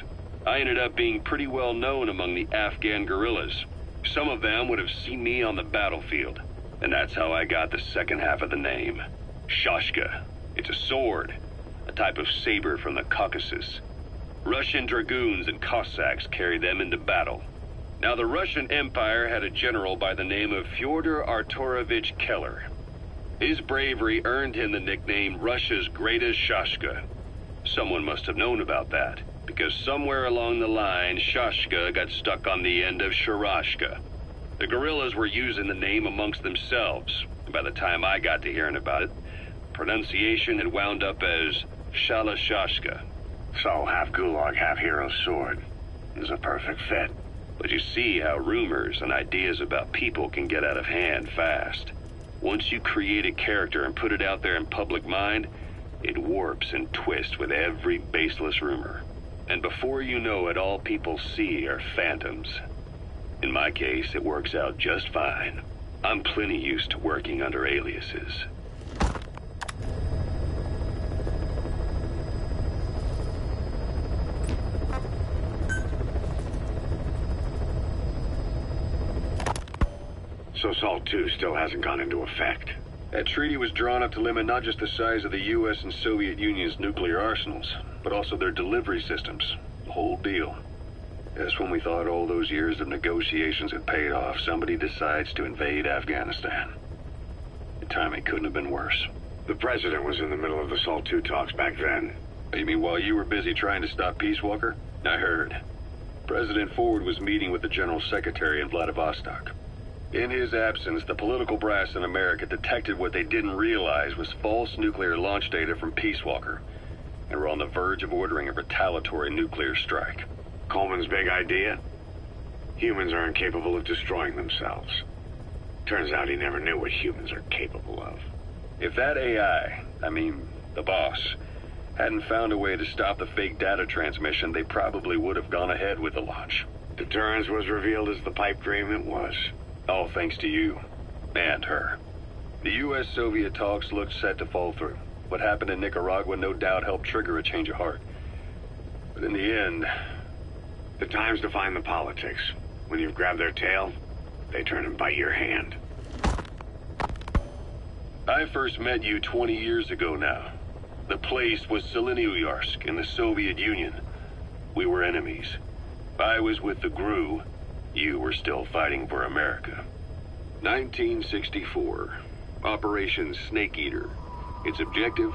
I ended up being pretty well known among the Afghan guerrillas. Some of them would have seen me on the battlefield, and that's how I got the second half of the name. Shashka. It's a sword, a type of saber from the Caucasus. Russian dragoons and Cossacks carried them into battle. Now, the Russian Empire had a general by the name of Fyodor Arturovich Keller. His bravery earned him the nickname Russia's Greatest Shashka. Someone must have known about that, because somewhere along the line, Shashka got stuck on the end of Sharashka. The guerrillas were using the name amongst themselves, and by the time I got to hearing about it, pronunciation had wound up as Shalashashka. So, half Gulag, half Hero Sword. Is a perfect fit. But you see how rumors and ideas about people can get out of hand fast. Once you create a character and put it out there in public mind, it warps and twists with every baseless rumor. And before you know it, all people see are phantoms. In my case, it works out just fine. I'm plenty used to working under aliases. So SALT II still hasn't gone into effect. That treaty was drawn up to limit not just the size of the U.S. and Soviet Union's nuclear arsenals, but also their delivery systems. The whole deal. Just when we thought all those years of negotiations had paid off, somebody decides to invade Afghanistan. The timing couldn't have been worse. The president was in the middle of the SALT II talks back then. You mean while you were busy trying to stop Peace Walker? I heard. President Ford was meeting with the General Secretary in Vladivostok. In his absence, the political brass in America detected what they didn't realize was false nuclear launch data from Peace Walker, and were on the verge of ordering a retaliatory nuclear strike. Coleman's big idea? Humans are incapable of destroying themselves. Turns out he never knew what humans are capable of. If that AI, the boss, hadn't found a way to stop the fake data transmission, they probably would have gone ahead with the launch. Deterrence was revealed as the pipe dream it was. All thanks to you. And her. The U.S.-Soviet talks looked set to fall through. What happened in Nicaragua no doubt helped trigger a change of heart. But in the end... The time's define the politics. When you've grabbed their tail, they turn and bite your hand. I first met you 20 years ago now. The place was D.R.C in the Soviet Union. We were enemies. I was with the GRU. You were still fighting for America. 1964. Operation Snake Eater. Its objective?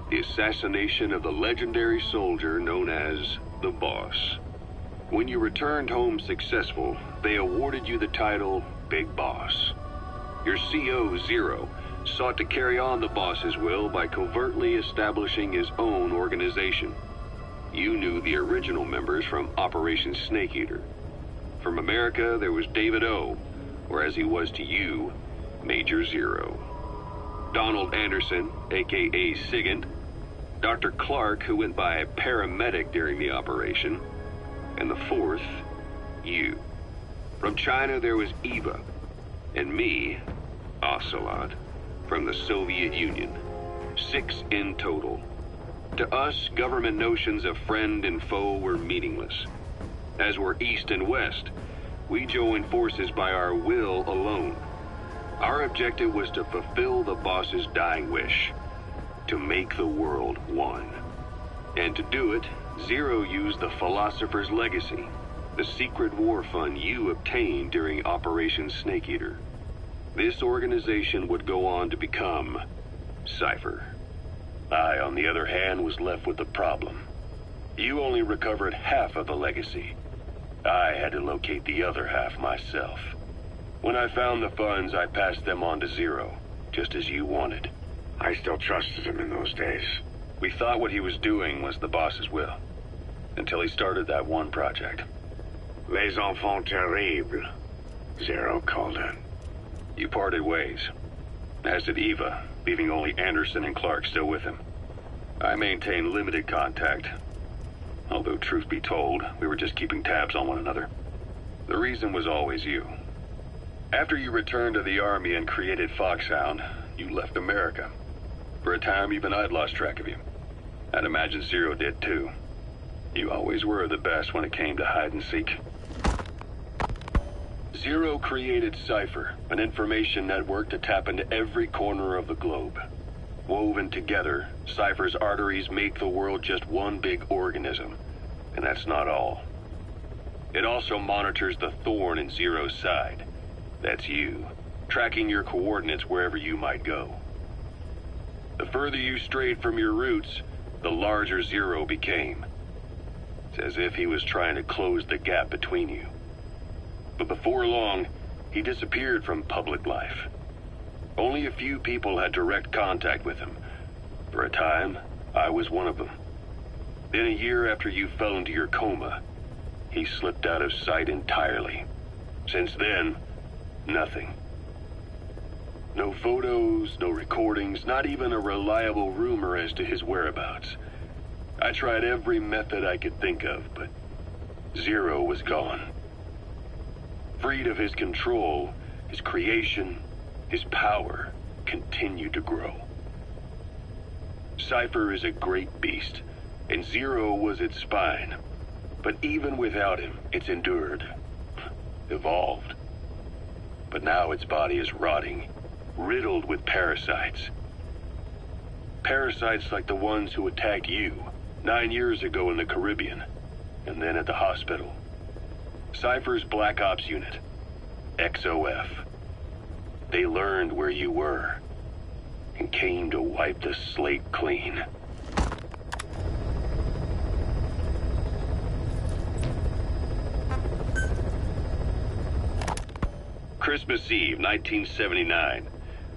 The assassination of the legendary soldier known as the Boss. When you returned home successful, they awarded you the title Big Boss. Your CO, Zero, sought to carry on the boss's will by covertly establishing his own organization. You knew the original members from Operation Snake Eater. From America, there was David.R.C, or as he was to you, Major Zero. Donald Anderson, aka Sigint, Dr. Clark, who went by paramedic during the operation, and the fourth, you. From China, there was Eva, and me, Ocelot, from the Soviet Union. 6 in total. To us, government notions of friend and foe were meaningless. As were East and West, we joined forces by our will alone. Our objective was to fulfill the boss's dying wish, to make the world one. And to do it, Zero used the Philosopher's Legacy, the secret war fund you obtained during Operation Snake Eater. This organization would go on to become Cypher. I, on the other hand, was left with the problem. You only recovered half of the legacy. I had to locate the other half myself. When I found the funds, I passed them on to Zero, just as you wanted. I still trusted him in those days. We thought what he was doing was the boss's will, until he started that one project. Les enfants terribles, Zero called it. You parted ways, as did Eva, leaving only Anderson and Clark still with him. I maintained limited contact, although truth be told, we were just keeping tabs on one another. The reason was always you. After you returned to the Army and created Foxhound, you left America. For a time, even I'd lost track of you. I'd imagine Zero did too. You always were the best when it came to hide and seek. Zero created Cypher, an information network to tap into every corner of the globe. Woven together, Cypher's arteries make the world just one big organism. And that's not all. It also monitors the thorn in Zero's side. That's you, tracking your coordinates wherever you might go. The further you strayed from your roots, the larger Zero became. It's as if he was trying to close the gap between you. But before long, he disappeared from public life. Only a few people had direct contact with him. For a time, I was one of them. Then a year after you fell into your coma, he slipped out of sight entirely. Since then, nothing. No photos, no recordings, not even a reliable rumor as to his whereabouts. I tried every method I could think of, but Zero was gone. Freed of his control, his creation, his power continued to grow. Cypher is a great beast, and Zero was its spine. But even without him, it's endured, evolved. But now its body is rotting, riddled with parasites. Parasites like the ones who attacked you 9 years ago in the Caribbean, and then at the hospital. Cypher's Black Ops Unit, XOF. They learned where you were, and came to wipe the slate clean. Christmas Eve, 1979.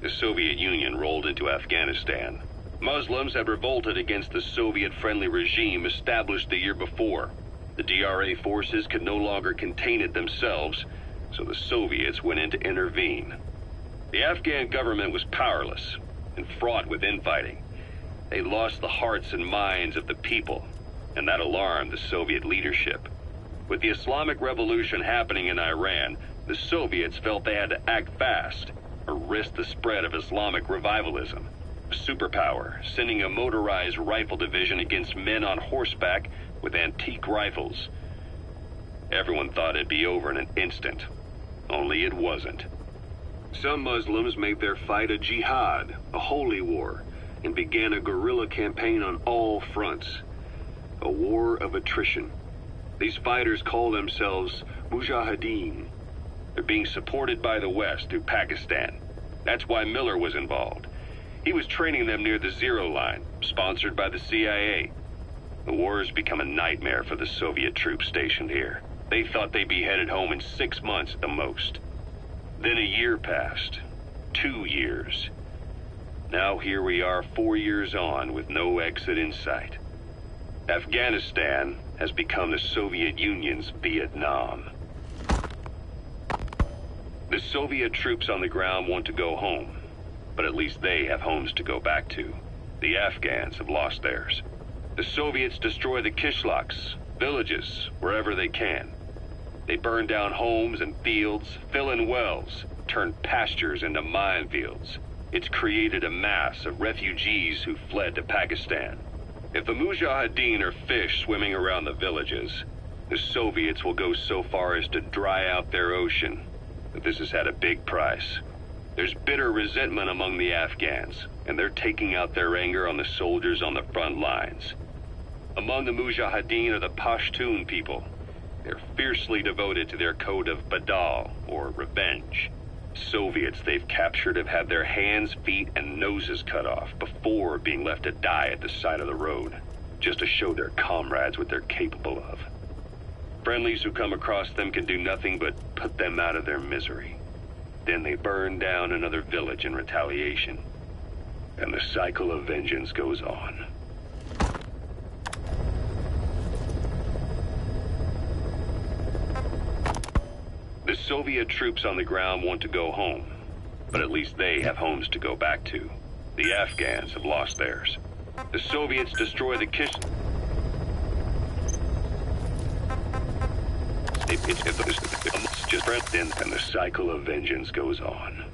The Soviet Union rolled into Afghanistan. Muslims had revolted against the Soviet-friendly regime established the year before. The D.R.A. forces could no longer contain it themselves, so the Soviets went in to intervene. The Afghan government was powerless and fraught with infighting. They lost the hearts and minds of the people, and that alarmed the Soviet leadership. With the Islamic Revolution happening in Iran, the Soviets felt they had to act fast or risk the spread of Islamic revivalism. A superpower, sending a motorized rifle division against men on horseback with antique rifles. Everyone thought it'd be over in an instant, only it wasn't. Some Muslims made their fight a jihad, a holy war, and began a guerrilla campaign on all fronts. A war of attrition. These fighters call themselves Mujahideen. They're being supported by the West through Pakistan. That's why Miller was involved. He was training them near the Zero Line, sponsored by the CIA. The war has become a nightmare for the Soviet troops stationed here. They thought they'd be headed home in 6 months at the most. Then a year passed. 2 years. Now here we are 4 years on with no exit in sight. Afghanistan has become the Soviet Union's Vietnam. The Soviet troops on the ground want to go home, but at least they have homes to go back to. The Afghans have lost theirs. The Soviets destroy the kishlaks, villages, wherever they can. They burn down homes and fields, fill in wells, turn pastures into minefields. It's created a mass of refugees who fled to Pakistan. If the Mujahideen are fish swimming around the villages, the Soviets will go so far as to dry out their ocean. But this has had a big price. There's bitter resentment among the Afghans, and they're taking out their anger on the soldiers on the front lines. Among the Mujahideen are the Pashtun people. They're fiercely devoted to their code of Badal, or revenge. Soviets they've captured have had their hands, feet, and noses cut off before being left to die at the side of the road, just to show their comrades what they're capable of. Friendlies who come across them can do nothing but put them out of their misery. Then they burn down another village in retaliation. And the cycle of vengeance goes on. The Soviet troops on the ground want to go home, but at least they have homes to go back to. The Afghans have lost theirs. The Soviets destroy the Kish... And the cycle of vengeance goes on.